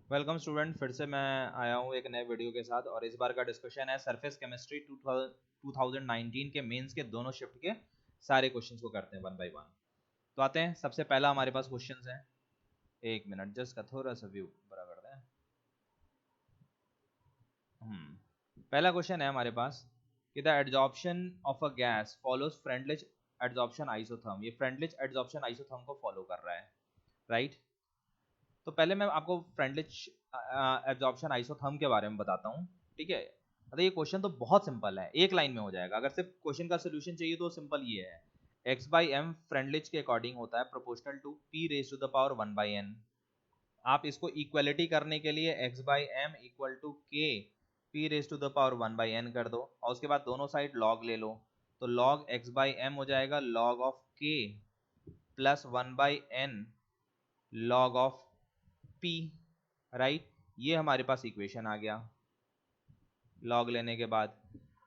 Welcome student, फिर से मैं आया हूँ एक नए वीडियो के साथ। और इस बार का डिस्कशन है सरफेस केमिस्ट्री 2019 के मेंस के दोनों शिफ्ट के सारे क्वेश्चंस को करते हैं वन बाय वन। तो आते हैं, सबसे पहला हमारे पास क्वेश्चंस है। एक मिनट जस्ट का थोड़ा सा व्यू बड़ा कर दें। पहला क्वेश्चन है हमारे पास कि the adsorption of a gas follows Freundlich adsorption isotherm. ये फ्रेंडलिच एड्जॉर्प्शन आइसोथर्म को फॉलो कर रहा है, राइट। तो पहले मैं आपको फ्रेंडलिच एब्जॉर्प्शन आइसोथर्म के बारे में बताता हूँ, ठीक है। अरे ये क्वेश्चन तो बहुत सिंपल है, एक लाइन में हो जाएगा। अगर सिर्फ क्वेश्चन का सोल्यूशन चाहिए तो सिंपल ये है, x बाई एम फ्रेंडलिच के अकॉर्डिंग होता है proportional to p raise to the power 1 by n। आप इसको इक्वलिटी करने के लिए x by m equal to k p raise to the power 1 by n कर दो, और उसके बाद दोनों साइड log ले लो। तो log x बाई एम हो जाएगा log of k plus 1 by n log of p, right. ये हमारे पास इक्वेशन आ गया लॉग लेने के बाद।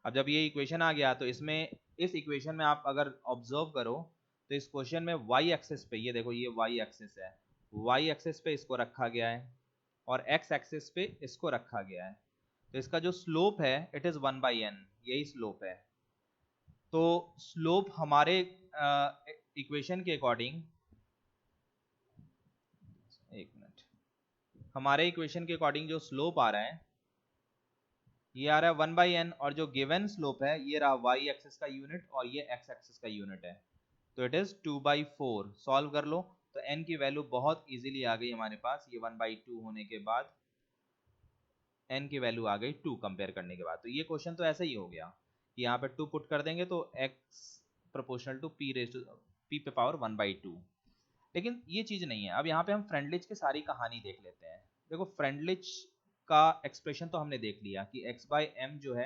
अब जब ये इक्वेशन आ गया तो इसमें, इस इक्वेशन में आप अगर ऑब्जर्व करो तो इस क्वेश्चन में वाई एक्सिस पे, ये देखो ये वाई एक्सिस है, वाई एक्सिस पे इसको रखा गया है और एक्स एक्सिस पे इसको रखा गया है। तो इसका जो स्लोप है इट इज 1 बाई एन, यही स्लोप है। तो स्लोप हमारे इक्वेशन के अकॉर्डिंग, एक मिनट, हमारे इक्वेशन के अकॉर्डिंग जो स्लोप आ रहा है ये आ रहा है 1 बाई एन, और जो गिवन स्लोप है ये रहा वाई एक्सिस का यूनिट और ये एक्स एक्सिस का यूनिट है। तो इट इज 2/4। सॉल्व कर लो तो n की वैल्यू बहुत इजीली आ गई हमारे पास। ये 1/2 होने के बाद n की वैल्यू आ गई 2 कंपेयर करने के बाद। तो ये क्वेश्चन तो ऐसा ही हो गया कि यहाँ पे 2 पुट कर देंगे तो x proportional to p raise to p पे पावर 1/2। लेकिन ये चीज नहीं है, अब यहाँ पे हम फ्रेंडलिच की सारी कहानी देख लेते हैं। देखो फ्रेंडलिच का एक्सप्रेशन तो हमने देख लिया कि x बाई एम जो है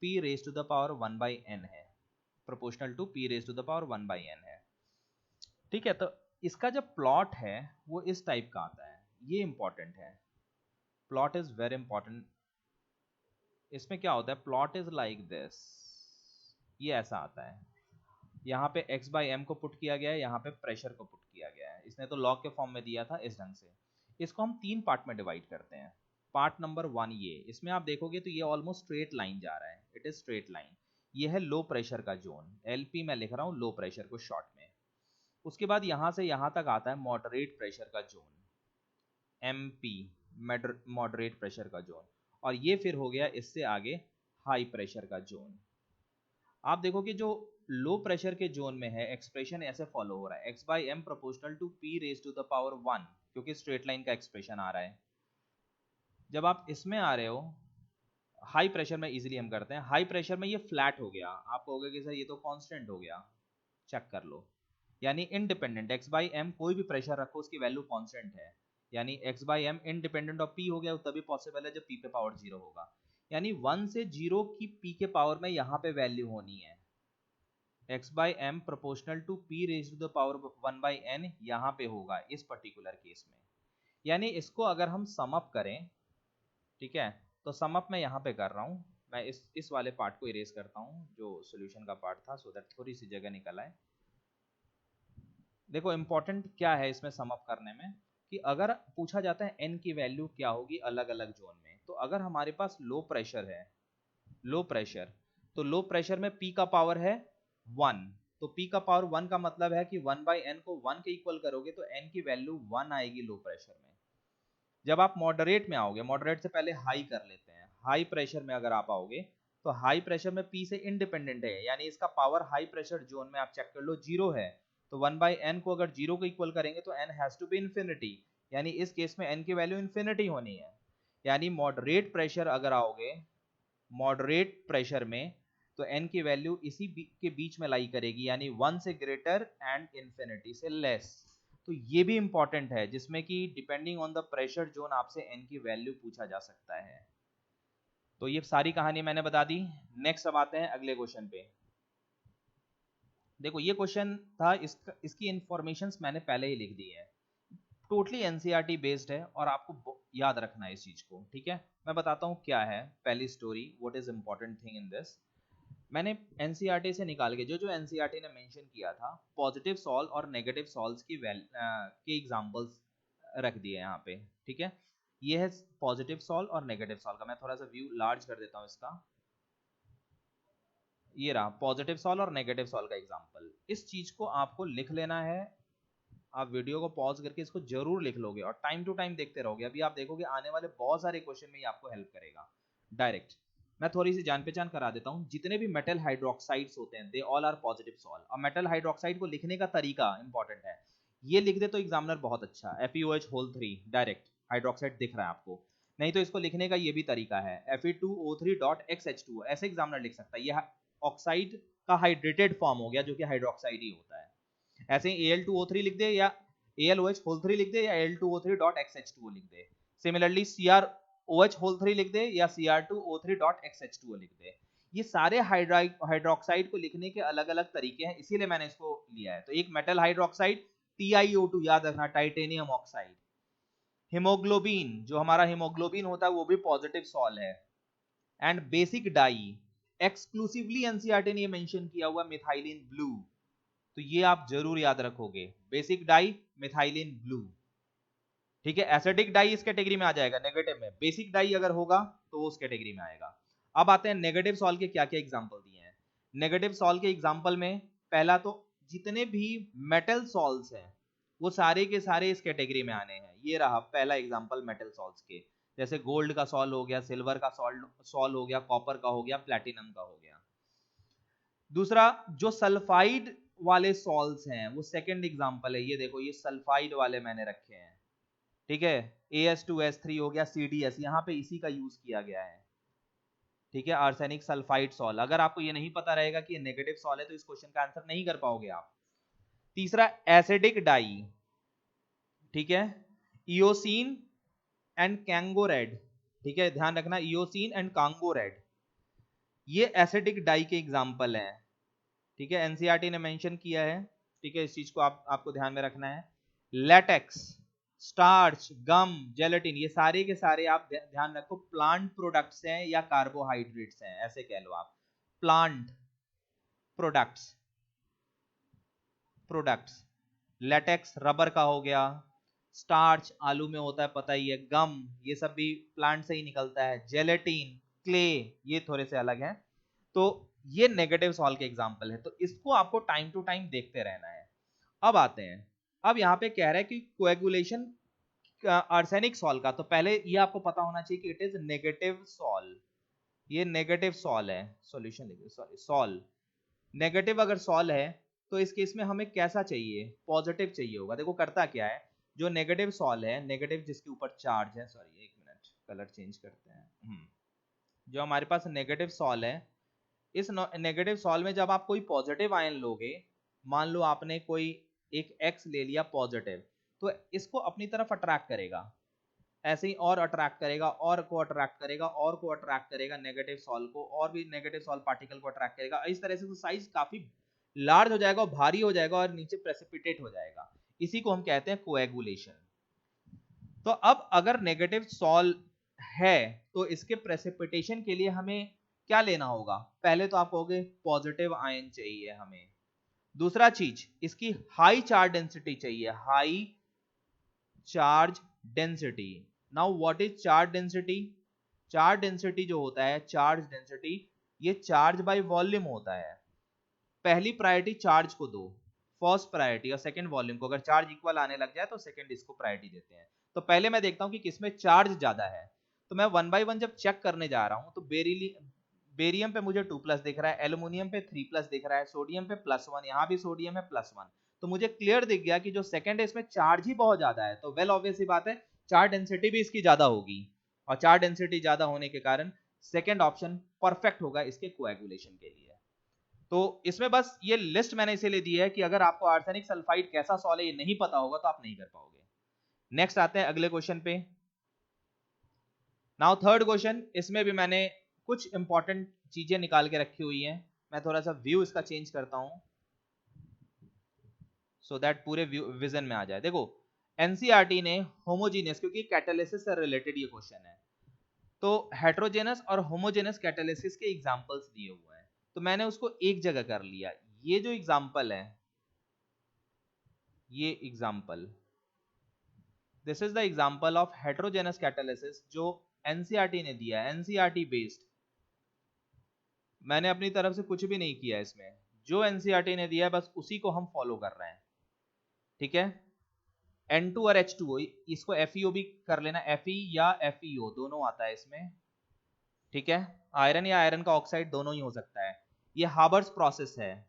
p raise to the power 1 by n है, proportional to p raise to the power 1 by n है, ठीक है। तो इसका जो प्लॉट है वो इस टाइप का आता है, ये इंपॉर्टेंट है। Plot is very important. इसमें क्या होता है, प्लॉट इज लाइक दिस, ये ऐसा आता है। यहाँ पे x बाई एम को पुट किया गया है, यहाँ पे प्रेशर को पुट किया गया है। इसने तो लॉग के फॉर्म में दिया था इस ढंग से। इसको हम तीन पार्ट में डिवाइड करते हैं। पार्ट नंबर 1, ये इसमें आप देखोगे तो ये ऑलमोस्ट स्ट्रेट लाइन जा रहा है, इट इज स्ट्रेट लाइन। ये है लो प्रेशर का जोन, एलपी मैं लिख रहा हूँ लो प्रेशर को शॉर्ट में। उसके बाद यहाँ से यहाँ तक आता है मॉडरेट प्रेशर का जोन, एमपी, मॉडरेट प्रेशर का जोन। और ये फिर हो गया इससे आगे हाई प्रेशर का जोन। आप देखोगे जो लो प्रेशर के जोन में है एक्सप्रेशन ऐसे फॉलो हो रहा है, x by m proportional to p raise to the power 1, क्योंकि स्ट्रेट लाइन का एक्सप्रेशन आ रहा है। जब आप इसमें आ रहे हो हाई प्रेशर में, इजीली हम करते हैं, हाई प्रेशर में ये फ्लैट हो गया। आप कहोगे कि सर ये तो कांस्टेंट हो गया, चेक कर लो। यानी इनडिपेंडेंट x बाई एम कोई भी प्रेशर रखो उसकी वैल्यू कांस्टेंट है। यानी x by m independent of p हो गया, तभी पॉसिबल है जब p पे पावर 0 होगा। यानी 1 से 0 की p के पावर में यहाँ पे वैल्यू होनी है, x by m proportional to p raise to the power 1 by n यहाँ पे होगा इस पर्टिकुलर केस में। यानी इसको अगर हम सम अप करें, ठीक है, तो सम अप मैं यहाँ पे कर रहा हूँ। मैं इस वाले पार्ट को इरेज करता हूँ जो सॉल्यूशन का पार्ट था, सो दैट थोड़ी सी जगह निकल आए। देखो इंपॉर्टेंट क्या है इसमें सम अप करने में, कि अगर पूछा जाता है n की वैल्यू क्या होगी अलग अलग जोन में, तो अगर हमारे पास लो प्रेशर है, लो प्रेशर, तो लो प्रेशर में p का पावर है 1। तो p का पावर 1 का मतलब है कि 1 बाई n को 1 के इक्वल करोगे तो n की वैल्यू 1 आएगी लो प्रेशर में। जब आप मॉडरेट में आओगे, मॉडरेट से पहले हाई कर लेते हैं, हाई प्रेशर में अगर आप आओगे तो हाई प्रेशर में p से इंडिपेंडेंट है, यानी इसका पावर हाई प्रेशर जोन में आप चेक कर लो 0 है। तो 1 बाई n को अगर 0 को इक्वल करेंगे तो n has to be infinity, यानी इस केस में n की वैल्यू इन्फिनिटी होनी है। यानी मॉडरेट प्रेशर अगर आओगे, मॉडरेट प्रेशर में, तो n की वैल्यू इसी के बीच में लाई करेगी, यानी 1 से ग्रेटर एंड इंफिनिटी से लेस। तो ये भी इंपॉर्टेंट है जिसमें कि depending on the pressure zone आपसे n की वैल्यू पूछा जा सकता है। तो ये सारी कहानी मैंने बता दी। नेक्स्ट अब आते हैं अगले क्वेश्चन पे। देखो ये क्वेश्चन था, इसकी इंफॉर्मेशंस मैंने पहले ही लिख दी है, टोटली एनसीईआरटी बेस्ड है और आपको याद रखना है इस चीज को, ठीक है। मैं बताता हूँ क्या है पहली story, what is important thing in this. मैंने एनसीईआरटी से निकाल के जो जो एनसीईआरटी ने मेंशन किया था, पॉजिटिव सॉल्व और नेगेटिव सॉल्व्स की के एग्जांपल्स रख दिए यहाँ पे, ठीक है। ये है पॉजिटिव सॉल्व और नेगेटिव सॉल्व का। मैं थोड़ा सा व्यू लार्ज कर देता हूं इसका। ये रहा पॉजिटिव सॉल्व और नेगेटिव सॉल्व का एग्जांपल। इस चीज को आपको लिख लेना है। आप वीडियो को पॉज करके इसको जरूर लिख लोगे और टाइम टू टाइम देखते रहोगे। अभी आप देखोगे आने वाले बहुत सारे क्वेश्चन में ये आपको हेल्प करेगा डायरेक्ट। मैं थोड़ी सी जान पहचान करा देता हूं। जितने भी मेटल हाइड्रोक्साइड्स होते हैं they all are positive sol. और मेटल हाइड्रोक्साइड को लिखने का तरीका इंपॉर्टेंट है। ये लिख दे तो एग्जामिनर बहुत अच्छा, FeOH3 डायरेक्ट हाइड्रोक्साइड दिख रहा है आपको। नहीं तो इसको लिखने का ये भी तरीका है, Fe2O3.XH2, ऐसे एग्जामिनर लिख सकता है। ये ऑक्साइड का हाइड्रेटेड फॉर्म हो गया जो कि हाइड्रोक्साइड ही होता है। ऐसे ही Al2O3 लिख दे या AlOH3 लिख दे या Al2O3.XH2 लिख दे। सिमिलरली CrOH3 लिख दे या Cr2O3.XH2 लिख दे। ये सारे हाइड्रोक्साइड को लिखने के अलग अलग तरीके हैं, इसीलिए मैंने इसको लिया है। तो एक मेटल हाइड्रोक्साइड TiO2 याद रखना, टाइटेनियम ऑक्साइड। हीमोग्लोबिन, जो हमारा हीमोग्लोबिन होता है वो भी पॉजिटिव सॉल्व है। And basic dye, exclusively NCERT ने ये मेंशन किया हुआ मिथाइलिन ब्लू, तो ये आप जरूर याद रखोगे। बेसिक डाई मिथाइलिन ब्लू, ठीक है। एसिडिक डाई इस कैटेगरी में आ जाएगा नेगेटिव में, बेसिक डाई अगर होगा तो उस कैटेगरी में आएगा। अब आते हैं नेगेटिव सॉल्व के क्या क्या एग्जांपल दिए हैं। नेगेटिव सॉल्व के एग्जांपल में पहला तो जितने भी मेटल सॉल्व्स हैं वो सारे के सारे इस कैटेगरी में आने हैं। ये रहा पहला एग्जांपल मेटल सॉल्व्स के, जैसे गोल्ड का सॉल्व हो गया, सिल्वर का सॉल्व हो गया, कॉपर का हो गया, प्लैटिनम का हो गया। दूसरा जो सल्फाइड वाले सॉल्व्स हैं वो सेकंड एग्जांपल है। ये देखो ये सल्फाइड वाले मैंने रखे हैं, ठीक है। AS2S3 हो गया, CDS, यहाँ पे इसी का यूज किया गया है, ठीक है। Arsenic sulphide solve. अगर आपको ये नहीं पता रहेगा कि ये नेगेटिव सॉल्व है तो इस क्वेश्चन का आंसर नहीं कर पाओगे आप। तीसरा एसिडिक डाई, ठीक है, इयोसिन एंड कैंगो रेड, ठीक है, ध्यान रखना इयोसिन एंड कांगो रेड, ये एसिडिक डाई के एग्जांपल हैं, ठीक है। एनसीईआरटी ने मेंशन किया है, ठीक है। इस चीज को आपको ध्यान में रखना है। लेटेक्स, स्टार्च, गम, जेलेटिन, ये सारे के सारे आप ध्यान रखो प्लांट प्रोडक्ट्स हैं या कार्बोहाइड्रेट्स हैं, ऐसे कह लो आप। प्लांट प्रोडक्ट्स, लेटेक्स रबर का हो गया, स्टार्च आलू में होता है पता ही है, गम ये सब भी प्लांट से ही निकलता है, जेलेटिन, क्ले ये थोड़े से अलग हैं। तो ये नेगेटिव सॉल्व के एग्जांपल है, तो इसको आपको टाइम टू टाइम देखते रहना है। अब आते हैं, अब यहाँ पे कह रहा है कि कोएगुलेशन आर्सेनिक सॉल्व का, तो पहले ये आपको पता होना चाहिए कि इट इज नेगेटिव सॉल्व, ये नेगेटिव सॉल्व है। सॉल्यूशन लिखिए, सॉरी सॉल्व, नेगेटिव अगर सॉल्व है तो इस केस में हमें कैसा चाहिए, पॉजिटिव चाहिए होगा। देखो करता क्या है, जो नेगेटिव सॉल्व है, नेगेटिव जिसके ऊपर चार्ज है, सॉरी एक मिनट कलर चेंज करते हैं। जो हमारे पास नेगेटिव सॉल्व है, इस नेगेटिव सॉल्व में जब आप कोई पॉजिटिव आयन लोगे, मान लो आपने कोई एक X ले लिया पॉजिटिव, तो इसको अपनी तरफ अट्रैक्ट करेगा, ऐसे ही और अट्रैक्ट करेगा, और को अट्रैक्ट करेगा, और को अट्रैक्ट करेगा नेगेटिव सॉल्व को, और भी नेगेटिव सॉल्व पार्टिकल को अट्रैक्ट करेगा। इस तरह से साइज काफी लार्ज हो जाएगा और भारी हो जाएगा और नीचे प्रेसिपिटेट हो जाएगा। इसी को हम कहते हैं कोएगुलेशन। तो अब अगर नेगेटिव सॉल्व है तो इसके प्रेसिपिटेशन के लिए हमें क्या लेना होगा, पहले तो आप कहोगे पॉजिटिव आयन चाहिए हमें। दूसरा चीज इसकी हाई चार्ज डेंसिटी चाहिए, high charge density. Now what is charge density? Charge density जो होता है, चार्ज डेंसिटी ये चार्ज बाय वॉल्यूम होता है। पहली प्रायोरिटी चार्ज को दो, फर्स्ट प्रायोरिटी, और सेकंड वॉल्यूम को। अगर चार्ज इक्वल आने लग जाए तो सेकंड इसको प्रायोरिटी देते हैं। तो पहले मैं देखता हूं कि किसमें चार्ज ज्यादा है, तो मैं वन बाय वन जब चेक करने जा रहा हूं तो बेरियम पे मुझे 2+ दिख रहा है, एल्यूमिनियम पे 3+ दिख रहा है, सोडियम पे +1, यहां भी सोडियम है +1। तो मुझे क्लियर दिख गया कि जो सेकंड है इसमें चार्ज ही बहुत ज्यादा है, तो वेल ऑब्वियस सी बात है चार्ज डेंसिटी भी इसकी ज्यादा होगी, और चार्ज डेंसिटी ज्यादा होने के कारण सेकंड ऑप्शन परफेक्ट होगा इसके कोएगुलेशन के लिए। तो इसमें बस ये लिस्ट मैंने इसीलिए दी है कि अगर आपको आर्सेनिक सल्फाइड कैसा सॉल्व है ये नहीं पता होगा तो आप नहीं कर पाओगे। नेक्स्ट आते हैं अगले क्वेश्चन पे। नाउ थर्ड क्वेश्चन, इसमें भी मैंने कुछ इंपॉर्टेंट चीजें निकाल के रखी हुई हैं। मैं थोड़ा सा व्यू इसका चेंज करता हूं सो दैट पूरे विजन में आ जाए। देखो एनसीईआरटी ने होमोजेनियस, क्योंकि कैटालिसिस से रिलेटेड ये क्वेश्चन है, तो हेट्रोजेनस और होमोजेनस कैटालिसिस के एग्जांपल्स दिए हुए हैं, तो मैंने उसको एक जगह कर लिया। ये जो एग्जांपल है, ये example this is the example of heterogeneous catalysis जो एनसीईआरटी ने दिया है, एनसीईआरटी बेस्ड। मैंने अपनी तरफ से कुछ भी नहीं किया इसमें, जो एनसीईआरटी ने दिया है बस उसी को हम फॉलो कर रहे हैं, ठीक है। N2 और H2O, इसको FeO भी कर लेना, Fe या FeO दोनों आता है इसमें, ठीक है। आयरन या आयरन का ऑक्साइड दोनों ही हो सकता है। ये हाबर्स प्रोसेस है।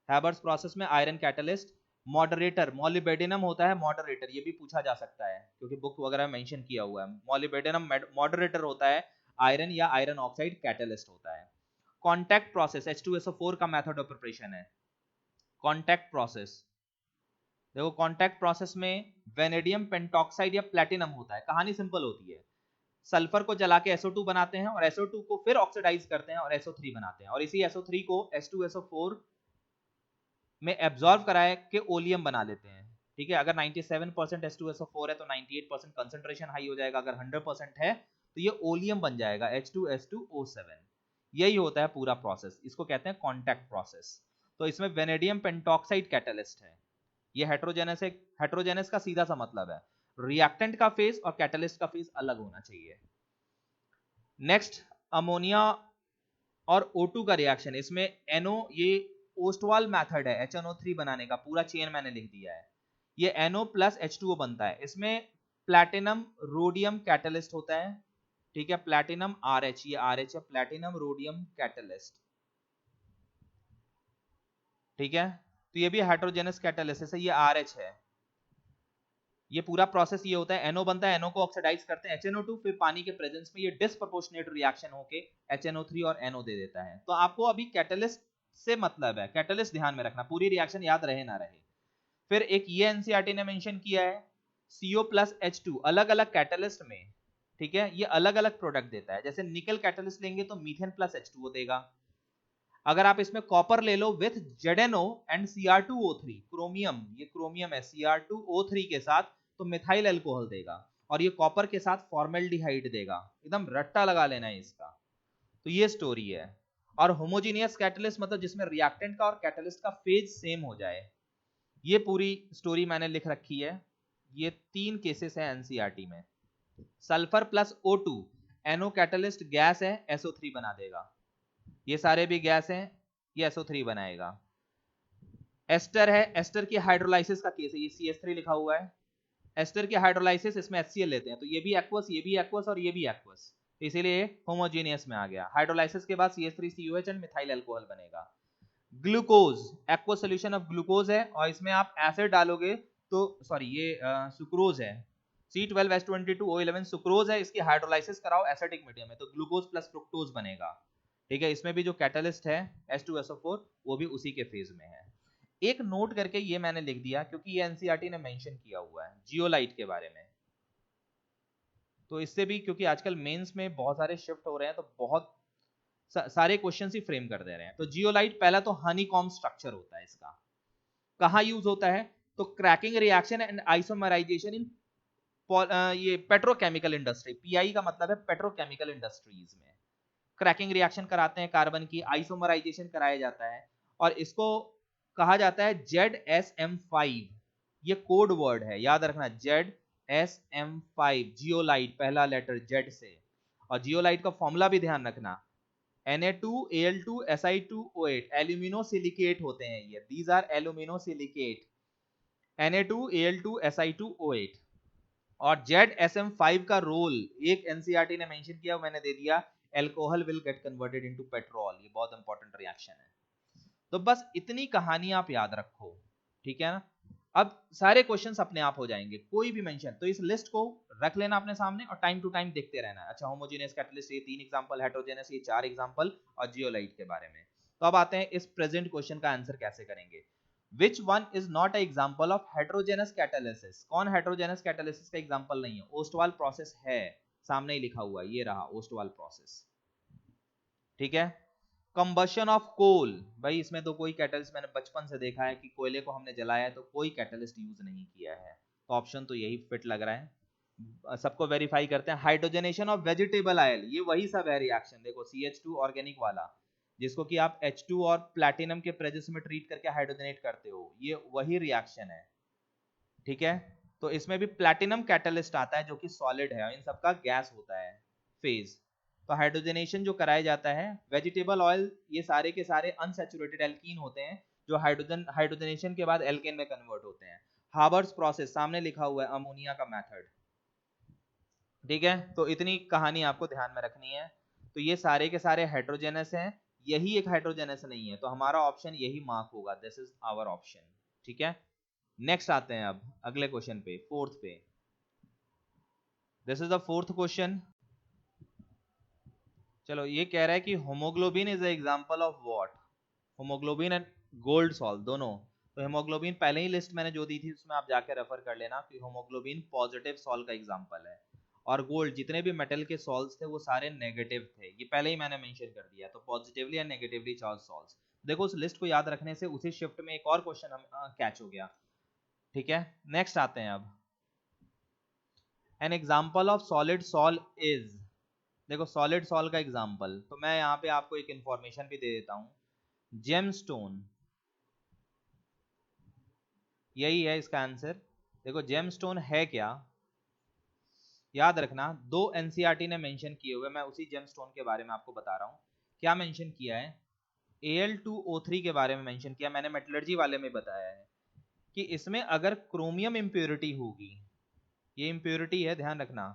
हाबर्स प्रोसेस में आयरन कैटलिस्ट, मॉडरेटर मोलिबेडिनम होता है, मॉडरेटर ये भी पूछा जा सकता है क्योंकि बुक वगैरह मेंशन किया हुआ है। मोलिबेडिनम मॉडरेटर होता है, आयरन या आयरन ऑक्साइड कैटलिस्ट होता है। कॉन्टैक्ट प्रोसेस H2SO4 का मेथड ऑफ प्रिपरेशन है। कॉन्टैक्ट प्रोसेस, देखो कॉन्टैक्ट प्रोसेस में वेनेडियम पेंटॉक्साइड या प्लैटिनम होता है। कहानी सिंपल होती है, सल्फर को जला के SO2 बनाते हैं और SO2 को फिर ऑक्सीडाइज करते हैं और SO3 बनाते हैं, और इसी SO3 को H2SO4 में एब्जॉर्ब कराए के ओलियम बना लेते हैं, ठीक है। अगर 97% H2SO4 है तो 98% कंसंट्रेशन हाई हो जाएगा, अगर 100% है तो ये ओलियम बन जाएगा H2S2O7। यही होता है पूरा प्रोसेस, इसको कहते हैं कॉन्टैक्ट प्रोसेस। तो इसमें वेनेडियम पेंटॉक्साइड कैटलिस्ट है। ये हेटेरोजेनस है, हेटेरोजेनस का सीधा सा मतलब है रिएक्टेंट का फेज और कैटलिस्ट का फेज अलग होना चाहिए। नेक्स्ट, अमोनिया और O2 का रिएक्शन, इसमें NO, ये ओस्टवाल मेथड है HNO3 बनाने का, पूरा चेन मैंने लिख दिया है। ये NO प्लस H2O बनता है, इसमें प्लैटिनम रोडियम कैटलिस्ट होता है, ठीक है। प्लैटिनम RH, ये RH है, प्लैटिनम रोडियम कैटलिस्ट, ठीक है। तो ये भी हेटेरोजेनस कैटालिसिस है, ये RH है। ये पूरा प्रोसेस ये होता है, NO बनता है, NO को ऑक्सीडाइज करते हैं HNO2, फिर पानी के प्रेजेंस में ये डिस्प्रोपोर्शनेट रिएक्शन होके HNO3 और NO दे देता है। तो आपको अभी कैटलिस्ट से मतलब है, कैटलिस्ट ध्यान में रखना, पूरी रिएक्शन याद रहे ना रहे। फिर एक ये एनसीईआरटी ने मेंशन किया है CO प्लस H2 अलग अलग कैटलिस्ट में, ठीक है, ये अलग अलग प्रोडक्ट देता है। जैसे निकल कैटलिस्ट लेंगे तो मीथेन प्लस H2O देगा। अगर आप इसमें कॉपर ले लो with ZNO and Cr2O3, chromium, ये क्रोमियम है, Cr2O3 के साथ, तो मिथाइल अल्कोहल देगा, और ये कॉपर के साथ फॉर्मेल्डिहाइड देगा। एकदम रट्टा लगा लेना है इसका। तो ये स्टोरी है। और होमोजीनियस कैटलिस्ट मतलब जिसमें रिएक्टेंट का और कैटलिस्ट का फेज सेम हो जाए, ये पूरी स्टोरी मैंने लिख रखी है। ये 3 केसेस है एनसीईआरटी में। Sulphur plus O2, NO catalyst gas है, SO3 बना देगा। ये सारे भी गैस हैं, ये SO3 बनाएगा। एस्टर है, एस्टर की हाइड्रोलाइसिस का केस है, ये CH3 लिखा हुआ है। एस्टर की हाइड्रोलाइसिस, इसमें HCl लेते हैं, तो ये भी एक्वस, ये भी एक्वस और ये भी एक्वस, इसीलिए होमोजीनियस में आ गया। हाइड्रोलाइसिस के बाद CH3COH एंड मिथाइल अल्कोहल बनेगा। Glucose, aqueous solution of glucose है, और इसमें आप एसिड डालोगे तो, सॉरी ये सुक्रोज है, C12H22O11 सुक्रोज है, इसकी हाइड्रोलाइसिस कराओ एसिडिक मीडियम में तो ग्लूकोज प्लस फ्रुक्टोज बनेगा, ठीक है। इसमें भी जो कैटलिस्ट है H2SO4 वो भी उसी के फेज में है। एक नोट करके ये मैंने लिख दिया क्योंकि ये एनसीईआरटी ने मेंशन किया हुआ है जियोलाइट के बारे में, तो इससे भी, क्योंकि आजकल मेंस में बहुत सारे शिफ्ट हो रहे हैं तो बहुत सारे क्वेश्चंस ही फ्रेम कर दे रहे हैं। तो जियोलाइट पहला तो हनीकॉम्ब स्ट्रक्चर होता है इसका। कहाँ यूज होता है? तो क्रैकिंग रिएक्शन एंड आइसोमराइजेशन इन ये पेट्रोकेमिकल इंडस्ट्री, पीआई का मतलब है पेट्रोकेमिकल इंडस्ट्रीज में क्रैकिंग रिएक्शन कराते हैं, कार्बन की आइसोमराइजेशन कराया जाता है, और इसको कहा जाता है ZSM5। ये कोड वर्ड है, याद रखना, ZSM5, जियोलाइट, पहला लेटर Z से। और जियोलाइट का फॉर्मूला भी ध्यान रखना, Na2Al2Si2O8, एल्यूमिनोसिलिकेट होते हैं ये, दीज आर एल्यूमिनोसिलिकेट, Na2Al2Si2O8। और ZSM5 का रोल एक एनसीईआरटी ने मेंशन किया, मैंने दे दिया, alcohol will get converted into petrol, ये बहुत इंपॉर्टेंट रिएक्शन है। तो बस इतनी कहानी आप याद रखो, ठीक है ना। अब सारे क्वेश्चंस अपने आप हो जाएंगे, कोई भी मेंशन, तो इस लिस्ट को रख लेना अपने सामने और टाइम टू टाइम देखते रहना। अच्छा, होमोजेनियस कैटलिस्ट ये 3 एग्जांपल, हेटेरोजेनस ये 4 एग्जांपल, और जियोलाइट के बारे में। तो अब आते हैं इस प्रेजेंट क्वेश्चन का आंसर कैसे करेंगे। Which one is not a example of heterogeneous catalysis? कौन heterogeneous catalysis का एग्जांपल नहीं है? ओस्टवाल प्रोसेस है, सामने ही लिखा हुआ है, ये रहा ओस्टवाल प्रोसेस, ठीक है। कंबशन ऑफ कोल, भाई इसमें तो कोई कैटलिस्ट, मैंने बचपन से देखा है कि कोयले को हमने जलाया है तो कोई कैटलिस्ट यूज नहीं किया है, तो ऑप्शन तो यही फिट लग रहा है। सबको वेरीफाई करते हैं। हाइड्रोजनेशन ऑफ वेजिटेबल ऑयल, ये वही सब है रिएक्शन, देखो CH2 ऑर्गेनिक वाला, जिसको कि आप H2 और प्लैटिनम के प्रेजेंस में ट्रीट करके हाइड्रोजनेट करते हो, ये वही रिएक्शन है, ठीक है। तो इसमें भी प्लैटिनम कैटलिस्ट आता है जो कि सॉलिड है, इन सबका गैस होता है फेज। तो हाइड्रोजनेशन जो कराया जाता है, वेजिटेबल ऑयल ये सारे के सारे अनसैचुरेटेड एल्कीन होते हैं जो हाइड्रोजनेशन के बाद एल्केन में कन्वर्ट होते हैं। हाबर्स प्रोसेस सामने लिखा हुआ है, अमोनिया का मेथड। ठीक है, तो इतनी कहानी आपको ध्यान में रखनी है। तो ये सारे के सारे हाइड्रोजनस हैं, यही एक हाइड्रोजनस नहीं है, तो हमारा ऑप्शन यही मार्क होगा, दिस इज आवर ऑप्शन। ठीक है, नेक्स्ट आते हैं अब अगले क्वेश्चन पे, फोर्थ पे। This is the fourth question. चलो, ये कह रहा है कि haemoglobin is example of what. Haemoglobin and gold salt दोनों। तो हेमोग्लोबिन पहले ही लिस्ट मैंने जो दी थी उसमें आप जाके रेफर कर लेना कि होमोग्लोबिन पॉजिटिव सॉल्ट का एग्जांपल है, और गोल्ड जितने भी मेटल के सॉल्ट्स थे वो सारे नेगेटिव थे, ये पहले ही मैंने मेंशन कर दिया। तो positively and negatively charge salts. देखो उस लिस्ट को याद रखने से उसी शिफ्ट में एक और क्वेश्चन हम कैच हो गया। ठीक है, नेक्स्ट आते हैं अब। An example of solid sol is. देखो सॉलिड सॉल का एग्जांपल, तो मैं यहाँ पे आपको एक इंफॉर्मेशन भी दे देता हूँ। जेमस्टोन, यही है इसका आंसर। देखो जेमस्टोन है क्या, याद रखना, दो एनसीईआरटी ने मेंशन किए हुए, मैं उसी जेमस्टोन के बारे में आपको बता रहा हूँ। क्या मेंशन किया है, Al2O3 के बारे में मेंशन किया, मैंने मेटलर्जी वाले में बताया है कि इसमें अगर क्रोमियम इंप्योरिटी होगी, ये इंप्योरिटी है ध्यान रखना,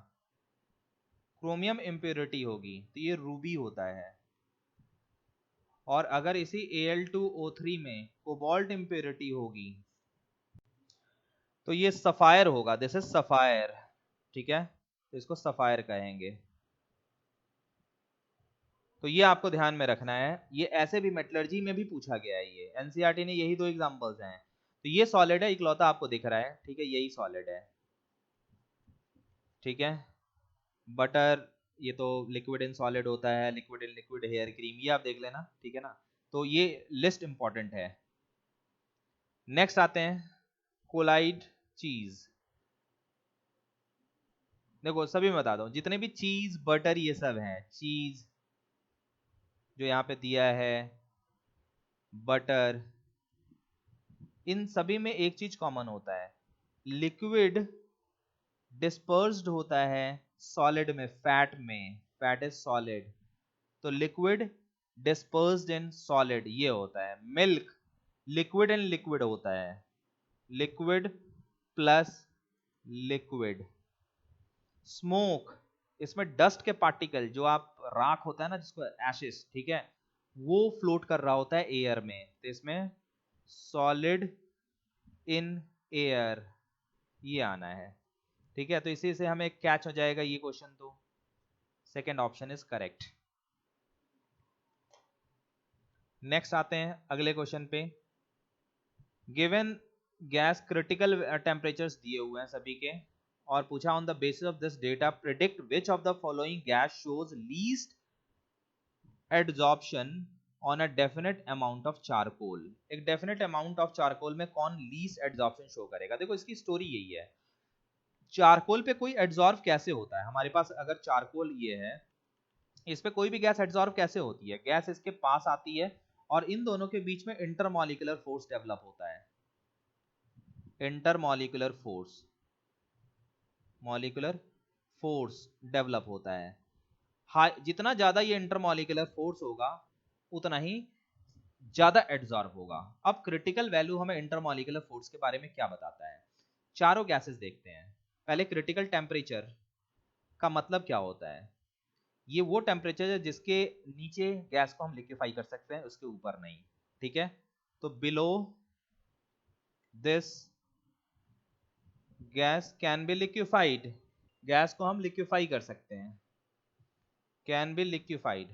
क्रोमियम इंप्योरिटी होगी तो ये रूबी होता है, और अगर इसी Al2O3 में कोबाल्ट इंप्योरिटी होगी तो ये सफायर होगा, दिस इज सफायर। ठीक है, तो इसको सफायर कहेंगे। तो ये आपको ध्यान में रखना है, ये ऐसे भी मेटलर्जी में भी पूछा गया है, ये एनसीईआरटी ने यही दो एग्जांपल्स हैं। तो ये सॉलिड है, इकलौता आपको दिख रहा है, ठीक है, यही सॉलिड है। ठीक है, बटर ये तो लिक्विड इन सॉलिड होता है, liquid in liquid hair cream, ये आप देख लेना। ठीक है ना, तो ये लिस्ट इंपॉर्टेंट है। नेक्स्ट आते हैं, कोलाइड चीज। देखो सभी में बता दो, जितने भी चीज बटर ये सब हैं, चीज जो यहाँ पे दिया है, बटर, इन सभी में एक चीज कॉमन होता है, लिक्विड डिस्पर्स्ड होता है सॉलिड में, फैट में, फैट इज सॉलिड, तो लिक्विड डिस्पर्स्ड इन सॉलिड ये होता है। मिल्क लिक्विड एंड लिक्विड होता है, लिक्विड प्लस लिक्विड। स्मोक, इसमें डस्ट के पार्टिकल, जो आप राख होता है ना जिसको एशेस, ठीक है, वो फ्लोट कर रहा होता है एयर में, तो इसमें सॉलिड इन एयर ये आना है। ठीक है, तो इसी से हमें कैच हो जाएगा ये क्वेश्चन, तो second option is correct. Next आते हैं अगले क्वेश्चन पे। गिवन गैस क्रिटिकल टेम्परेचर्स दिए हुए हैं सभी के, और पूछा on the basis of this data predict which of the following gas shows least adsorption on a definite amount of charcoal. एक डेफिनेट अमाउंट ऑफ चारकोल में कौन लीस्ट एडजॉर्प्शन शो करेगा। देखो इसकी स्टोरी यही है, चारकोल पे कोई एडजॉर्ब कैसे होता है, हमारे पास अगर चारकोल ये है, इस पे कोई भी गैस एडजॉर्ब कैसे होती है, गैस इसके पास आती है और इन दोनों के बीच में इंटरमॉलिक्यूलर फोर्स डेवलप होता है, intermolecular force, molecular force develop होता है। जितना ज्यादा ये इंटरमॉलिक्यूलर फोर्स होगा उतना ही ज्यादा एडजॉर्ब होगा। अब क्रिटिकल वैल्यू हमें इंटरमॉलिक्यूलर फोर्स के बारे में क्या बताता है, चारों गैसेस देखते हैं। पहले क्रिटिकल टेम्परेचर का मतलब क्या होता है, ये वो टेम्परेचर है जिसके नीचे गैस को हम लिक्विफाई कर सकते हैं, उसके ऊपर नहीं। ठीक है, तो below this gas can be liquefied, gas को हम लिक्विफाई कर सकते हैं, कैन बी लिक्विफाइड,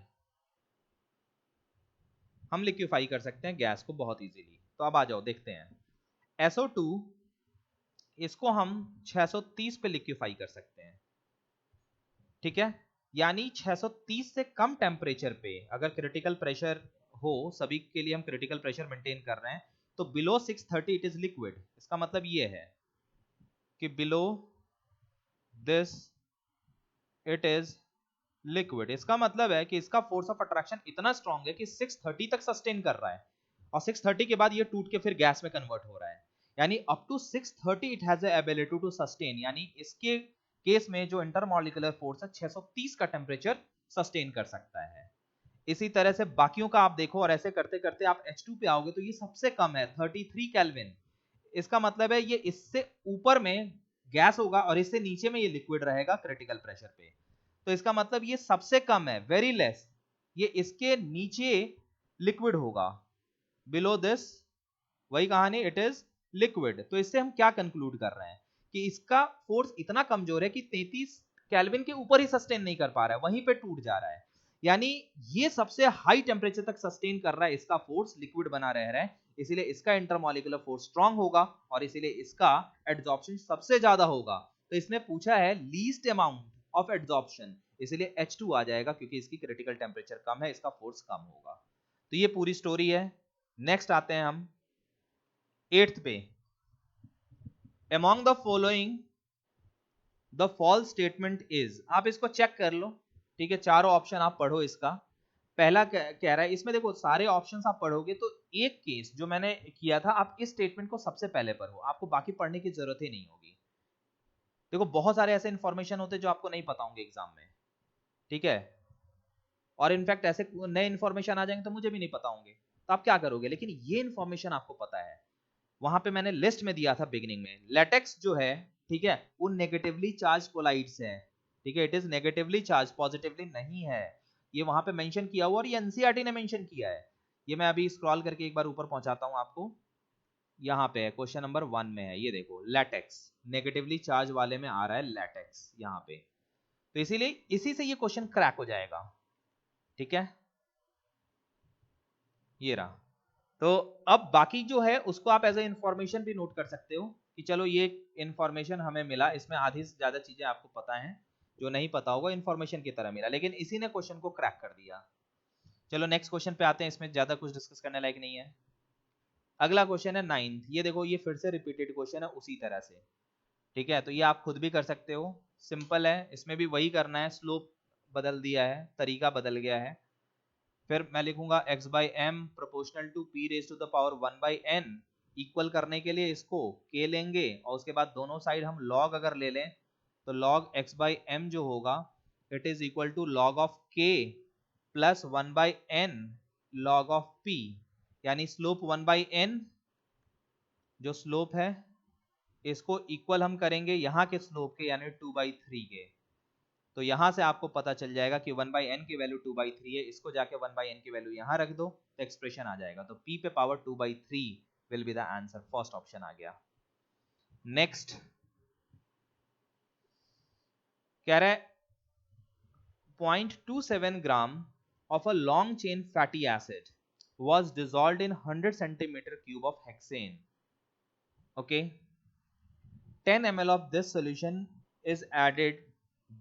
हम लिक्विफाई कर सकते हैं गैस को बहुत इजीली। तो अब आ जाओ देखते हैं, SO2 इसको हम 630 पे लिक्विफाई कर सकते हैं। ठीक है, यानी 630 से कम टेम्परेचर पे अगर क्रिटिकल प्रेशर हो, सभी के लिए हम क्रिटिकल प्रेशर मेंटेन कर रहे हैं, तो बिलो 630 इट इज लिक्विड। इसका मतलब ये है कि below this it is liquid. इसका मतलब है कि इसका फोर्स ऑफ अट्रैक्शन इतना स्ट्रांग है कि 630 तक सस्टेन कर रहा है, और 630 के बाद ये टूट के फिर गैस में कन्वर्ट हो रहा है। यानी up to 630 it has ability to sustain, यानी इसके केस में जो इंटरमॉलिक्यूलर फोर्स है 630 का टेम्परेचर सस्टेन कर सकता है। इसी तरह से बाकियों का आप देखो और ऐसे करते करते आप H2 पे आओगे तो ये सबसे कम है 33 केल्विन। इसका मतलब है ये इससे ऊपर में गैस होगा और इससे नीचे में ये लिक्विड रहेगा क्रिटिकल प्रेशर पे। तो इसका मतलब ये सबसे कम है, वेरी लेस, ये इसके नीचे लिक्विड होगा, बिलो दिस वही कहानी, इट इज लिक्विड। तो इससे हम क्या कंक्लूड कर रहे हैं कि इसका फोर्स इतना कमजोर है कि 33 केल्विन के ऊपर ही सस्टेन नहीं कर पा रहा है, वहीं पे टूट जा रहा है। यानी ये सबसे हाई टेम्परेचर तक सस्टेन कर रहा है, इसका फोर्स लिक्विड बना रह रहा है, इसीलिए इसका इंटरमॉलिक्यूलर फोर्स स्ट्रांग होगा और इसीलिए इसका एड्सॉर्प्शन सबसे ज्यादा होगा। तो इसने पूछा है लीस्ट अमाउंट ऑफ एड्सॉर्प्शन, इसलिए H2 आ जाएगा क्योंकि इसकी क्रिटिकल टेम्परेचर कम है, इसका फोर्स कम होगा। तो ये पूरी स्टोरी है। नेक्स्ट आते हैं हम 8th पे, among the following the false statement is, आप इसको चेक कर लो, ठीक है, चारों ऑप्शन आप पढ़ो। इसका पहला कह रहा है, इसमें देखो सारे ऑप्शंस आप पढ़ोगे तो एक केस जो मैंने किया था, आप इस स्टेटमेंट को सबसे पहले पढ़ो, आपको बाकी पढ़ने की जरूरत ही नहीं होगी। देखो बहुत सारे ऐसे इंफॉर्मेशन होते हैं जो आपको नहीं पता होंगे एग्जाम में, ठीक है, और इनफैक्ट ऐसे नए इंफॉर्मेशन आ जाएंगे तो मुझे भी नहीं पता होंगे, तो आप क्या करोगे, लेकिन ये इंफॉर्मेशन आपको पता है। वहां पे मैंने लिस्ट में दिया था बिगिनिंग में, लेटेक्स जो है, ठीक है, वो नेगेटिवली चार्ज कोलाइड्स है, ठीक है, it is negatively charge, positively नहीं है, ये वहां पे मेंशन किया हुआ, और ये एनसीईआरटी ने मेंशन किया है। ये मैं अभी स्क्रॉल करके एक बार ऊपर पहुंचाता हूं आपको, यहाँ पे है क्वेश्चन नंबर 1 में है, ये देखो लेटेक्स नेगेटिवली चार्ज वाले में आ रहा है लेटेक्स यहाँ पे, तो इसीलिए इसी से ये क्वेश्चन क्रैक हो जाएगा, ठीक है, ये रहा। तो अब बाकी जो है उसको आप एज ए इंफॉर्मेशन भी नोट कर सकते हो कि चलो ये इंफॉर्मेशन हमें मिला, इसमें आधी से ज्यादा चीजें आपको पता हैं, जो नहीं पता होगा इंफॉर्मेशन की तरह मिला, लेकिन इसी ने क्वेश्चन को क्रैक कर दिया। चलो नेक्स्ट क्वेश्चन पे आते हैं, इसमें ज्यादा कुछ डिस्कस करने लायक नहीं है। अगला क्वेश्चन है 9th, ये देखो ये फिर से रिपीटेड क्वेश्चन है उसी तरह से, ठीक है, तो ये आप खुद भी कर सकते हो, सिंपल है, इसमें भी वही करना है, स्लोप बदल दिया है, तरीका बदल गया है। फिर मैं लिखूंगा x by m proportional to p raise to the power 1 by n, equal करने के लिए इसको k लेंगे और उसके बाद दोनों साइड हम log अगर ले लें तो log x बाई एम जो होगा it is equal to log of k plus 1 by n log of p, यानी स्लोप 1 बाई n जो स्लोप है इसको इक्वल हम करेंगे यहाँ के स्लोप के यानी 2/3 के, तो यहां से आपको पता चल जाएगा कि 1/n की वैल्यू 2/3 है, इसको जाके 1/n की वैल्यू यहां रख दो तो एक्सप्रेशन आ जाएगा, तो p पे power 2/3 will be the answer, first option आ गया। नेक्स्ट कह रहा है 0.27 gram of a long chain fatty acid was dissolved in 100 centimeter cube of hexane. Okay, 10 ml of this solution is added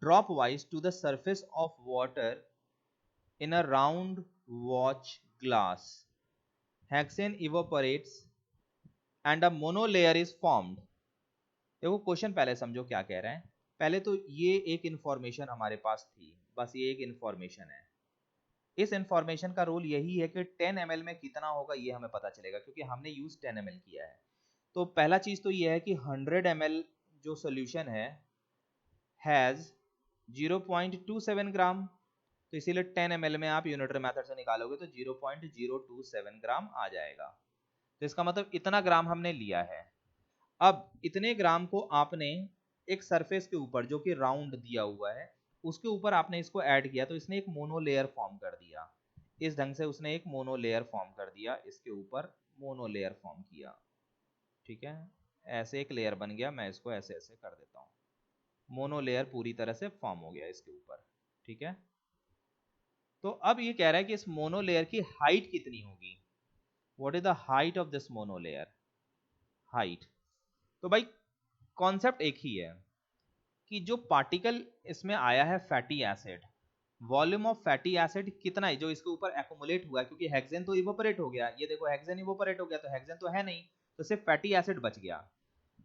drop wise to the surface of water in a round watch glass. Hexane evaporates and a monolayer is formed. देखो question पहले समझो क्या कह रहे हैं, पहले तो ये एक इंफॉर्मेशन हमारे पास थी, बस ये एक इंफॉर्मेशन है, इस इंफॉर्मेशन का रोल यही है कि 10 ml में कितना होगा ये हमें पता चलेगा क्योंकि हमने यूज 10 ml किया है। तो पहला चीज तो ये है कि 100 ml जो सोल्यूशन है हैज 0.27 ग्राम, तो इसीलिए 10 ml में आप यूनिटरी मेथड से निकालोगे तो 0.027 ग्राम आ जाएगा, तो इसका मतलब इतना ग्राम हमने लिया है। अब इतने ग्राम को आपने एक सरफेस के ऊपर जो कि राउंड दिया हुआ है उसके ऊपर आपने इसको ऐड किया, तो इसने एक मोनोलेयर फॉर्म कर दिया, इस ढंग से उसने एक मोनोलेयर फॉर्म कर दिया, इसके ऊपर मोनोलेयर फॉर्म किया, ठीक है, ऐसे एक लेयर बन गया, मैं इसको ऐसे ऐसे कर देता हूँ, मोनोलेयर पूरी तरह से फॉर्म हो गया इसके ऊपर, ठीक है। तो अब ये कह रहा है कि इस मोनोलेयर की हाइट कितनी होगी, what is the height of this monolayer, height. तो भाई कॉन्सेप्ट एक ही है कि जो पार्टिकल इसमें आया है fatty acid, volume of fatty acid कितना है जो इसके ऊपर एक्युमुलेट हुआ है, क्योंकि हेक्सेन तो इवोपरेट हो गया, ये देखो हेक्सेन इवोपरेट हो गया, तो हेक्सेन तो है नहीं, तो सिर्फ फैटी एसिड बच गया,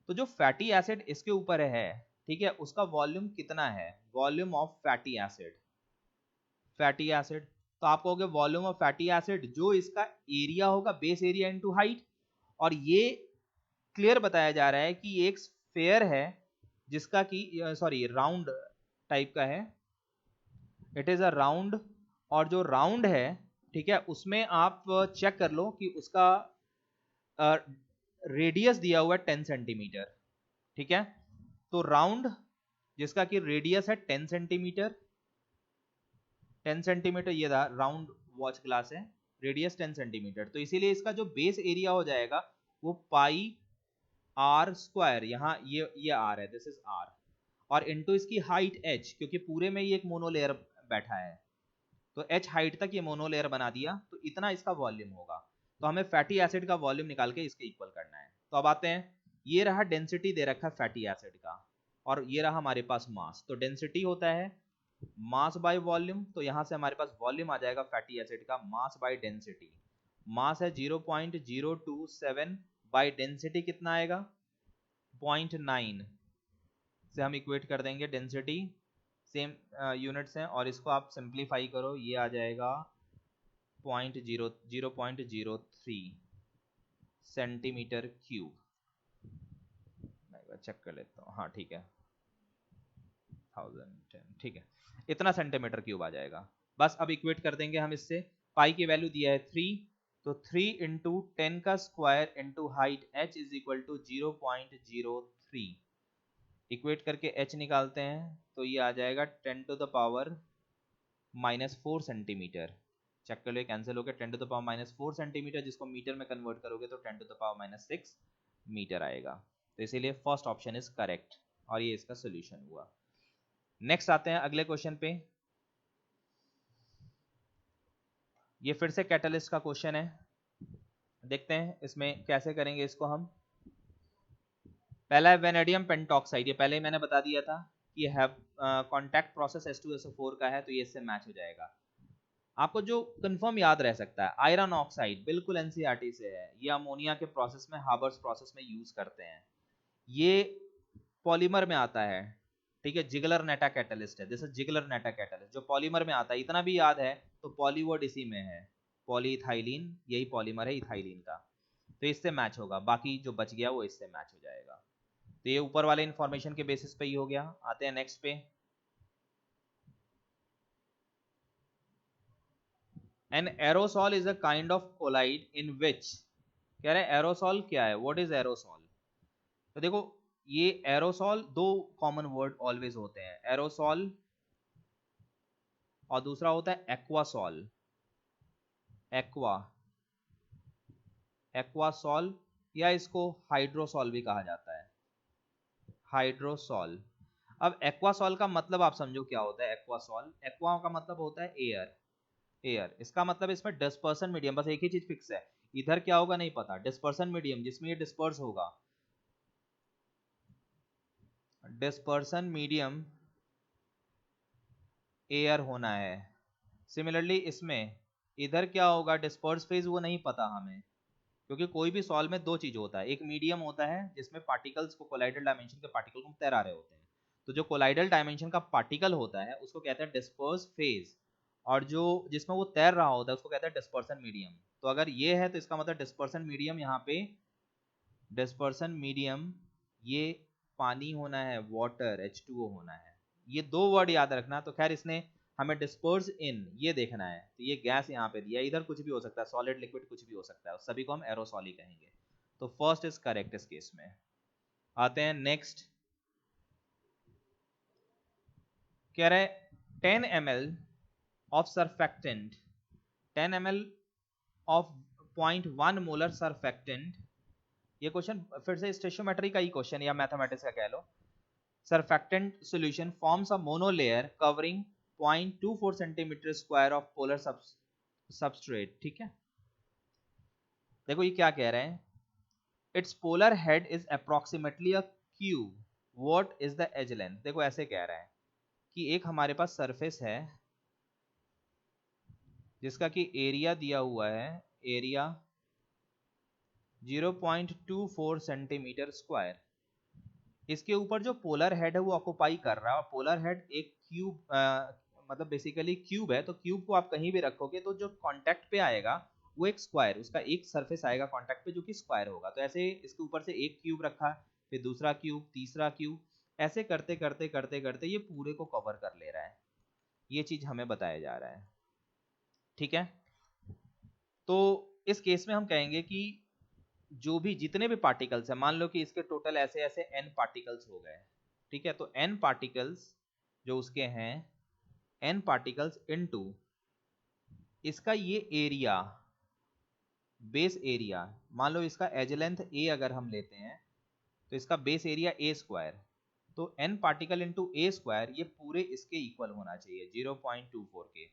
तो जो फैटी एसिड इसके ऊपर है, ठीक है, उसका वॉल्यूम कितना है, volume of fatty acid, fatty acid, तो आप कहोगे वॉल्यूम ऑफ फैटी एसिड जो इसका एरिया होगा बेस एरिया इनटू हाइट, और ये क्लियर बताया जा रहा है कि एक स्फेयर है जिसका कि सॉरी राउंड टाइप का है, इट इज अ राउंड, और जो राउंड है ठीक है उसमें आप चेक कर लो कि उसका रेडियस दिया हुआ है 10 सेंटीमीटर, ठीक है। तो राउंड जिसका कि रेडियस है 10 सेंटीमीटर, 10 सेंटीमीटर ये राउंड वॉच ग्लास है, रेडियस 10 सेंटीमीटर, तो इसीलिए इसका जो बेस एरिया हो जाएगा वो पाई आर स्क्वायर, यहाँ ये आर है, दिस इज आर, और इनटू इसकी हाइट h, क्योंकि पूरे में ये एक मोनोलेयर बैठा है तो h हाइट तक ये मोनोलेयर बना दिया, तो इतना इसका वॉल्यूम होगा। तो हमें फैटी एसिड का वॉल्यूम निकाल के इसके इक्वल करना है। तो अब आते हैं, ये रहा डेंसिटी दे रखा है फैटी एसिड का, और ये रहा हमारे पास मास। तो डेंसिटी होता है मास बाय वॉल्यूम, तो यहां से हमारे पास वॉल्यूम आ जाएगा फैटी एसिड का मास बाय डेंसिटी। मास है 0.027 बाय डेंसिटी कितना आएगा 0.9 से हम इक्वेट कर देंगे डेंसिटी, सेम यूनिट्स हैं, और इसको आप सिंप्लीफाई करो ये आ जाएगा 0.03 सेंटीमीटर क्यूब। मैं एक बार चेक कर लेता हूँ, हाँ ठीक है 1010, ठीक है इतना सेंटीमीटर क्यूब आ जाएगा। बस अब इक्वेट कर देंगे हम इससे, पाई की वैल्यू दिया है 3, तो 3 इंटू 10 का square into height h is equal to 0.03, equate करके h निकालते हैं तो ये आ जाएगा 10 to the power -4 centimetre. Check कर लो कैंसिल हो गया, 10 टू द पावर -4 सेंटीमीटर, जिसको मीटर में कन्वर्ट करोगे तो 10 टू द पावर -6 मीटर आएगा। तो इसीलिए फर्स्ट ऑप्शन इज करेक्ट, और ये इसका सोल्यूशन हुआ। नेक्स्ट आते हैं अगले क्वेश्चन पे, ये फिर से कैटलिस्ट का क्वेश्चन है, देखते हैं इसमें कैसे करेंगे इसको हम। पहला है वेनेडियम पेंटॉक्साइड, ये पहले ही मैंने बता दिया था कि हैव कांटेक्ट प्रोसेस H2SO4 का है, तो ये इससे मैच हो जाएगा। आपको जो कंफर्म याद रह सकता है, आयरन ऑक्साइड बिल्कुल एनसीईआरटी से है, ये अमोनिया के प्रोसेस में हाबर्स प्रोसेस में यूज करते हैं, ये पॉलीमर में आता है, ठीक है, जिगलर नेटा कैटलिस्ट है, दिस इज जिगलर नेटा कैटलिस्ट जो पॉलीमर में आता है। इतना भी याद है तो पॉलीवर्ड इसी में है, पॉलीइथाइलिन यही पॉलीमर है इथाइलिन का, तो इससे मैच होगा, बाकी जो बच गया वो इससे मैच हो जाएगा। तो ये ऊपर वाले इंफॉर्मेशन के बेसिस पे ही हो गया। आते हैं नेक्स्ट पे, an aerosol is a kind of colloid in which, कह रहे हैं एरोसॉल क्या है, व्हाट इज एरोसॉल। तो देखो ये एरोसॉल, दो कॉमन वर्ड ऑलवेज होते हैं, एरोसॉल और दूसरा होता है एक्वासॉल, एक्वा, एक्वासॉल, या इसको हाइड्रोसॉल भी कहा जाता है, हाइड्रोसॉल। अब एक्वासॉल का मतलब आप समझो क्या होता है, एक्वासॉल, एक्वा का मतलब होता है एयर, एयर, इसका मतलब इसमें डिस्पर्सन मीडियम, बस एक ही चीज फिक्स है, इधर क्या होगा नहीं पता, डिस्पर्सन मीडियम जिसमें ये डिस्पर्स होगा, डिस्पर्सन मीडियम एयर होना है। सिमिलरली इसमें इधर क्या होगा डिस्पर्स फेज, वो नहीं पता हमें, क्योंकि कोई भी सॉल्व में दो चीज होता है, एक मीडियम होता है जिसमें पार्टिकल्स को कोलाइडल डायमेंशन के पार्टिकल को तैरा रहे होते हैं, तो जो कोलाइडल डायमेंशन का पार्टिकल होता है उसको कहते हैं डिस्पर्स फेज, और जो जिसमें वो तैर रहा होता है उसको कहते हैं डिस्पर्सन मीडियम। तो अगर ये है तो इसका मतलब डिस्पर्सन मीडियम, यहाँ पे डिस्पर्सन मीडियम ये पानी होना है, वाटर H2O होना है, ये दो वर्ड याद रखना। तो खैर इसने हमें डिस्पर्स इन ये देखना है, तो ये गैस यहाँ पे दिया, इधर कुछ भी हो सकता है, सॉलिड लिक्विड कुछ भी हो सकता है, सभी को हम एरोसॉल ही कहेंगे। तो फर्स्ट इज करेक्ट इस केस में। आते हैं नेक्स्ट, कह रहे 10 ml of surfactant, 10 ml of 0.1 molar surfactant, ये क्वेश्चन फिर से स्टेशियोमेट्री का ही क्वेश्चन या मैथमेटिक्स का कह लो। Surfactant solution forms a monolayer covering 0.24 centimeter square of polar substrate, ठीक है। देखो ये क्या कह रहे हैं, its polar head is approximately a cube, what is the edge length। देखो ऐसे कह रहा है कि एक हमारे पास सरफेस है जिसका कि एरिया दिया हुआ है, एरिया 0.24 सेंटीमीटर स्क्वायर, इसके ऊपर जो पोलर हेड है वो ऑक्युपाई कर रहा है, और पोलर हेड एक क्यूब मतलब बेसिकली क्यूब है, तो क्यूब को आप कहीं भी रखोगे तो जो कांटेक्ट पे आएगा वो एक स्क्वायर, उसका एक सरफेस आएगा कांटेक्ट पे जो कि स्क्वायर होगा। तो ऐसे इसके ऊपर से एक क्यूब रखा, फिर दूसरा क्यूब, तीसरा क्यूब, ऐसे करते करते करते करते ये पूरे को कवर कर ले रहा है। ये चीज हमें बताया जा रहा है, ठीक है। तो इस केस में हम कहेंगे कि जो भी जितने भी पार्टिकल्स हैं, मान लो कि इसके टोटल ऐसे ऐसे n पार्टिकल्स हो गए, ठीक है। तो n पार्टिकल्स जो उसके हैं, n पार्टिकल्स इनटू इसका ये एरिया, बेस एरिया, मान लो इसका एज लेंथ a अगर हम लेते हैं तो इसका बेस एरिया a स्क्वायर, तो n particle into a square ये पूरे इसके इक्वल होना चाहिए 0.24 के,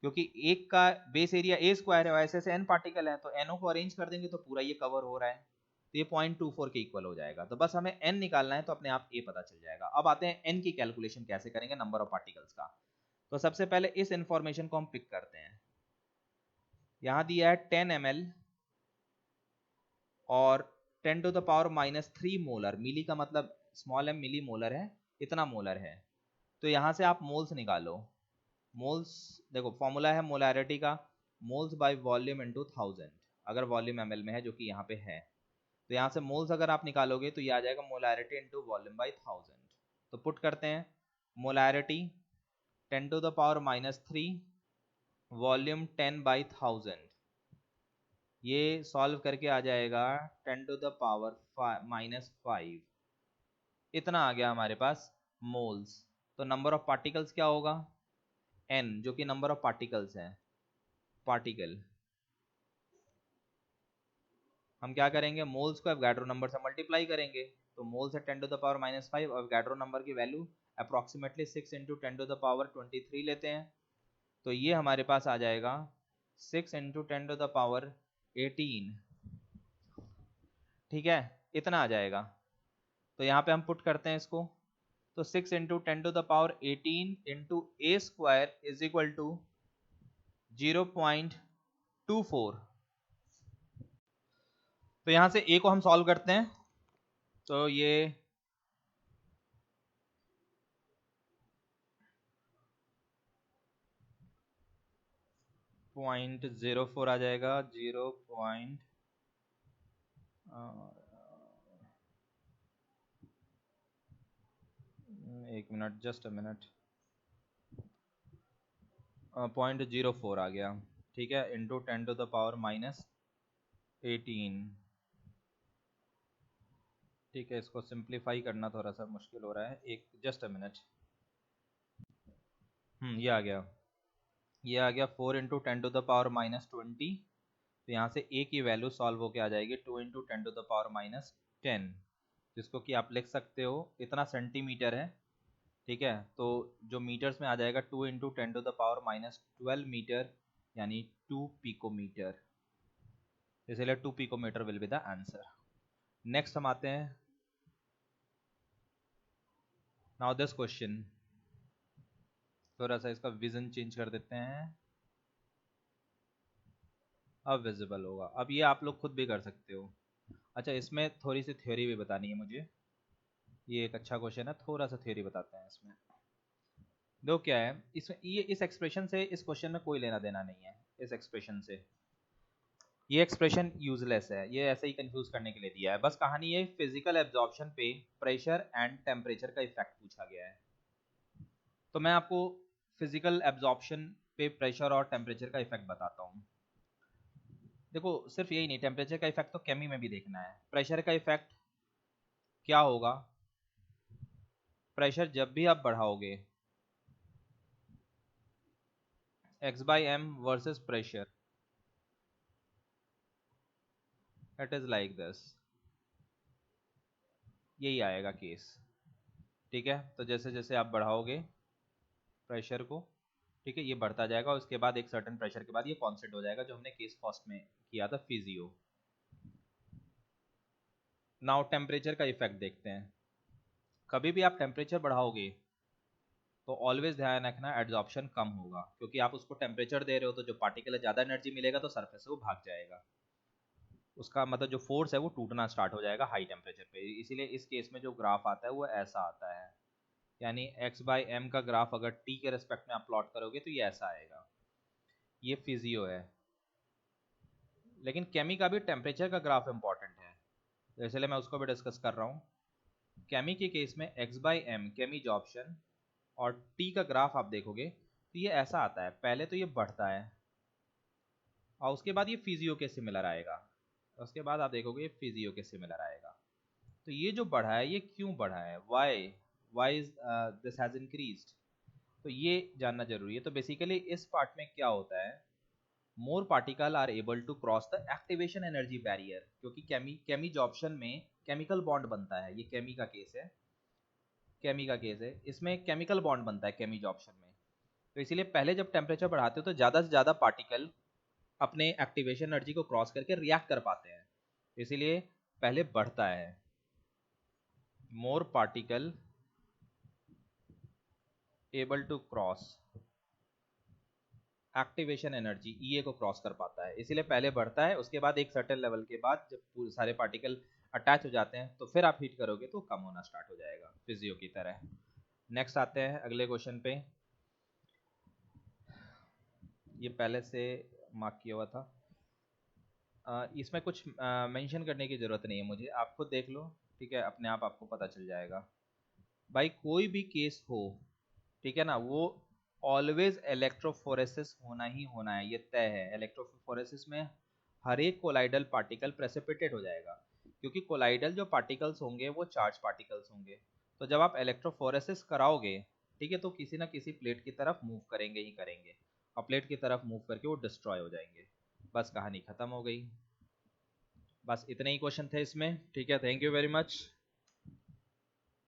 क्योंकि एक का बेस एरिया a स्क्वायर है और ऐसे ऐसे n पार्टिकल है, तो n को अरेंज कर देंगे तो पूरा ये कवर हो रहा है, तो ये 0.24 के इक्वल हो जाएगा। तो बस हमें n निकालना है तो अपने आप a पता चल जाएगा। अब आते हैं n की कैलकुलेशन कैसे करेंगे नंबर ऑफ पार्टिकल्स का। तो सबसे पहले इस इंफॉर्मेशन को हम पिक करते हैं। यहां दिया है 10 ml और 10 टू द पावर -3 मोलर, मिली का मतलब स्मॉल m मिली मोलर है, इतना मोलर है। तो यहां से आप मोल्स निकालो। मोल्स देखो फॉर्मूला है मोलैरिटी का, मोल्स बाय वॉल्यूम इनटू 1000, अगर वॉल्यूम ml में है जो कि यहाँ पे है। तो यहाँ से मोल्स अगर आप निकालोगे तो ये आ जाएगा मोलैरिटी इनटू वॉल्यूम बाय 1000। तो पुट करते हैं molarity 10 to the power -3 volume 10 by 1000, ये सॉल्व करके आ जाएगा 10 टू द पावर -5, इतना आ गया हमारे पास मोल्स। तो नंबर ऑफ पार्टिकल्स क्या होगा, n, जो कि नंबर ऑफ पार्टिकल्स है, पार्टिकल। हम क्या करेंगे, मोल्स को एवोगाड्रो नंबर से मल्टीप्लाई करेंगे। तो मोल्स है 10 टू द पावर -5 और एवोगाड्रो नंबर की value approximately 6 into 10 to the power 23 लेते हैं। तो ये हमारे पास आ जाएगा 6 इंटू 10 टू द पावर 18, ठीक है, इतना आ जाएगा। तो यहाँ पे हम पुट करते हैं इसको, तो 6 into 10 to the power 18 into a square is equal to 0.24। तो यहाँ से a को हम सॉल्व करते हैं, तो ये 0.04 आ जाएगा, 0. एक मिनट, जस्ट अ मिनट, 0.04 आ गया, ठीक है, इंटू 10 टू द पावर -18, ठीक है। इसको सिंप्लीफाई करना थोड़ा सा मुश्किल हो रहा है, एक जस्ट अ मिनट। ये आ गया, 4 इंटू 10 टू द पावर -20। तो यहाँ से a की वैल्यू सॉल्व होके आ जाएगी 2 इंटू 10 टू द पावर -10, जिसको कि आप लिख सकते हो, इतना सेंटीमीटर है, ठीक है। तो जो मीटर्स में आ जाएगा 2 into 10 to the power -12 metre, यानी 2 पिकोमीटर, इसलिए 2 picometre will be the answer. Next हम आते हैं, नाउ दिस क्वेश्चन, थोड़ा सा इसका विजन चेंज कर देते हैं, अब विजिबल होगा। अब ये आप लोग खुद भी कर सकते हो। अच्छा, इसमें थोड़ी सी थ्योरी भी बतानी है मुझे, ये एक अच्छा क्वेश्चन है, थोड़ा सा थ्योरी बताते हैं इसमें। दो क्या है इसमें, ये इस एक्सप्रेशन से इस क्वेश्चन में कोई लेना देना नहीं है, इस एक्सप्रेशन से, ये एक्सप्रेशन यूजलेस है, ये ऐसे ही कंफ्यूज करने के लिए दिया है। बस कहानी ये फिजिकल एब्जॉर्प्शन पे प्रेशर एंड टेम्परेचर का इफेक्ट पूछा गया है। तो मैं आपको फिजिकल एब्जॉर्प्शन पे प्रेशर और टेम्परेचर का इफेक्ट बताता हूँ। देखो सिर्फ यही नहीं, टेम्परेचर का इफेक्ट तो केमी में भी देखना है। प्रेशर का इफेक्ट क्या होगा, प्रेशर जब भी आप बढ़ाओगे x/m versus pressure, it is like this, यही आएगा केस, ठीक है। तो जैसे जैसे आप बढ़ाओगे प्रेशर को, ठीक है, ये बढ़ता जाएगा और उसके बाद एक सर्टेन प्रेशर के बाद ये कांस्टेंट हो जाएगा, जो हमने केस फर्स्ट में किया था फिजियो। नाउ टेम्परेचर का इफेक्ट देखते हैं। कभी भी आप टेम्परेचर बढ़ाओगे तो ऑलवेज ध्यान रखना एड्जॉर्प्शन कम होगा, क्योंकि आप उसको टेम्परेचर दे रहे हो, तो जो पार्टिकल है ज़्यादा एनर्जी मिलेगा तो सरफेस से वो भाग जाएगा, उसका मतलब जो फोर्स है वो टूटना स्टार्ट हो जाएगा हाई टेम्परेचर पे। इसीलिए इस केस में जो ग्राफ आता है वो ऐसा आता है, यानी x/m का ग्राफ अगर t के रेस्पेक्ट में आप प्लॉट करोगे तो ये ऐसा आएगा, ये फिजियो है। लेकिन केमी का भी टेम्परेचर का ग्राफ इंपॉर्टेंट है, तो इसलिए मैं उसको भी डिस्कस कर रहा हूँ। केमी के केस में x/m केमी जॉब्शन और T का ग्राफ आप देखोगे तो ये ऐसा आता है, पहले तो ये बढ़ता है और उसके बाद ये फिजियो के सिमिलर आएगा, उसके बाद आप देखोगे ये फिजियो के सिमिलर आएगा। तो ये जो बढ़ा है ये क्यों बढ़ा है, why is this has increased, तो ये जानना जरूरी है। तो बेसिकली इस पार्ट में क्या होता है, more particle are able to cross the activation energy barrier, क्योंकि केमी जॉब्शन में केमिकल बॉन्ड बनता है, ये केमी का केस है, केमी का केस है, इसमें केमिकल बॉन्ड बनता है केमी जॉब्शन में। तो इसीलिए पहले जब टेम्परेचर बढ़ाते हो तो ज़्यादा से ज़्यादा पार्टिकल अपने एक्टिवेशन एनर्जी को क्रॉस करके रिएक्ट कर पाते हैं, इसीलिए पहले बढ़ता है। More particle able to cross activation energy EA को क्रॉस कर पाता है, इसीलिए पहले बढ़ता है, उसके बाद एक सर्टेन लेवल के बाद जब पूरे सारे पार्टिकल अटैच हो जाते हैं तो फिर आप हीट करोगे तो कम होना स्टार्ट हो जाएगा फिजियो की तरह। नेक्स्ट आते हैं अगले क्वेश्चन पे, ये पहले से मार्क किया हुआ था, इसमें कुछ मेंशन करने की ज़रूरत नहीं है मुझे, आप खुद देख लो, ठीक है, अपने आप आपको पता चल जाएगा। भाई कोई भी केस हो, ठीक है ना, वो ऑलवेज इलेक्ट्रोफोरेसिस होना ही होना है, ये तय है। इलेक्ट्रोफोरेसिस में हर एक कोलाइडल पार्टिकल प्रेसिपिटेट हो जाएगा, क्योंकि कोलाइडल जो पार्टिकल्स होंगे वो चार्ज पार्टिकल्स होंगे। तो जब आप इलेक्ट्रोफोरेसिस कराओगे, ठीक है, तो किसी ना किसी प्लेट की तरफ मूव करेंगे ही करेंगे, और प्लेट की तरफ मूव करके वो डिस्ट्रॉय हो जाएंगे, बस कहानी खत्म हो गई। बस इतने ही क्वेश्चन थे इसमें, ठीक है, थैंक यू वेरी मच।